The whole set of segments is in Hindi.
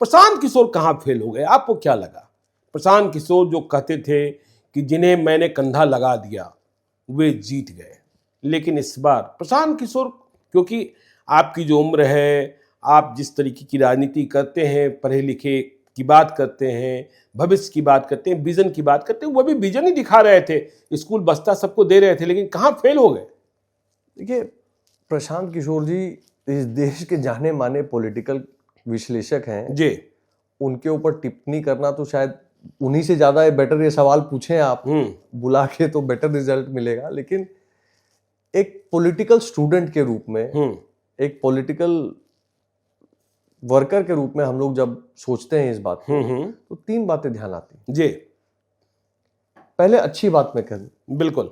प्रशांत किशोर कहाँ फेल हो गए? आपको क्या लगा? प्रशांत किशोर जो कहते थे कि जिन्हें मैंने कंधा लगा दिया वे जीत गए, लेकिन इस बार प्रशांत किशोर, क्योंकि आपकी जो उम्र है, आप जिस तरीके की राजनीति करते हैं, पढ़े लिखे की बात करते हैं, भविष्य की बात करते हैं, विजन की बात करते हैं, वो भी विजन ही दिखा रहे थे, स्कूल बस्ता सबको दे रहे थे, लेकिन कहाँ फेल हो गए? देखिए, प्रशांत किशोर जी इस देश के जाने माने पॉलिटिकल विश्लेषक हैं जी। उनके ऊपर टिप्पणी करना तो शायद उन्हीं से ज्यादा बेटर, ये सवाल पूछें आप बुला के तो बेटर रिजल्ट मिलेगा। लेकिन एक पॉलिटिकल स्टूडेंट के रूप में, एक पॉलिटिकल वर्कर के रूप में हम लोग जब सोचते हैं इस बात को, तो तीन बातें ध्यान आती हैं जी। पहले अच्छी बात में करूं, बिल्कुल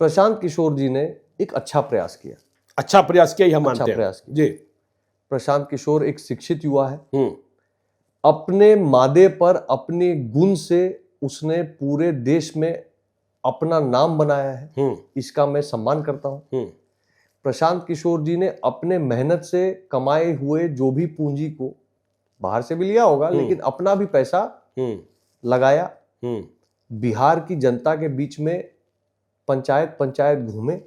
प्रशांत किशोर जी ने एक अच्छा प्रयास किया। अच्छा प्रयास किया, यह मानते हैं? प्रयास किया जी। प्रशांत किशोर एक शिक्षित युवा है, अपने मादे पर अपने गुण से उसने पूरे देश में अपना नाम बनाया है, इसका मैं सम्मान करता हूं। प्रशांत किशोर जी ने अपने मेहनत से कमाए हुए जो भी पूंजी को, बाहर से भी लिया होगा लेकिन अपना भी पैसा लगाया, बिहार की जनता के बीच में पंचायत पंचायत घूमे।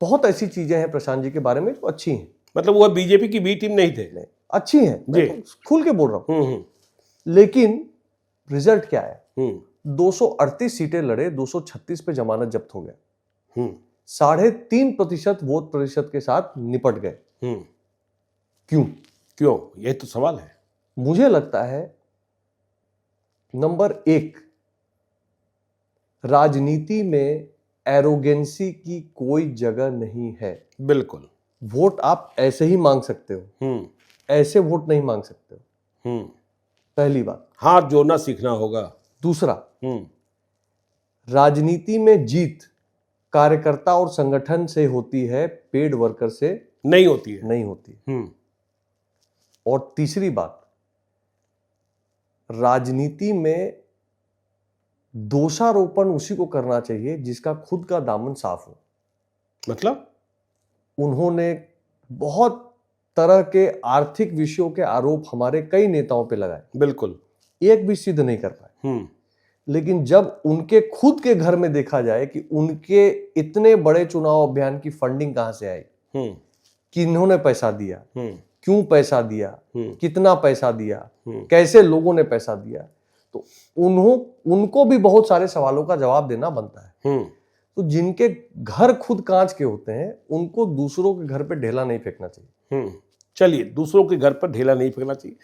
बहुत ऐसी चीजें हैं प्रशांत जी के बारे में जो अच्छी हैं। मतलब वो बीजेपी की बी टीम नहीं थे? नहीं, अच्छी हैं, मैं तो खुल के बोल रहा हूं। लेकिन रिजल्ट क्या है? 238 सीटें लड़े, 236 पे जमानत जब्त हो गया, 3.5% वोट प्रतिशत के साथ निपट गए। क्यों? यही तो सवाल है। मुझे लगता है नंबर 1, राजनीति में एरोगेंसी की कोई जगह नहीं है। बिल्कुल। वोट आप ऐसे ही मांग सकते हो, ऐसे वोट नहीं मांग सकते हो। पहली बात, हाथ जोड़ना सीखना होगा। दूसरा, राजनीति में जीत कार्यकर्ता और संगठन से होती है, पेड वर्कर से नहीं होती है। नहीं होती। और तीसरी बात, राजनीति में दोषारोपण उसी को करना चाहिए जिसका खुद का दामन साफ हो। मतलब उन्होंने बहुत तरह के आर्थिक विषयों के आरोप हमारे कई नेताओं पे लगाए, बिल्कुल, एक भी सिद्ध नहीं कर पाए। लेकिन जब उनके खुद के घर में देखा जाए कि उनके इतने बड़े चुनाव अभियान की फंडिंग कहां से आई, किन्होंने पैसा दिया, क्यों पैसा दिया, कितना पैसा दिया, कैसे लोगों ने पैसा दिया, तो उनको भी बहुत सारे सवालों का जवाब देना बनता है। तो जिनके घर खुद कांच के होते हैं उनको दूसरों के घर पे ढेला नहीं फेंकना चाहिए। चलिए, दूसरों के घर पर ढेला नहीं फेंकना चाहिए।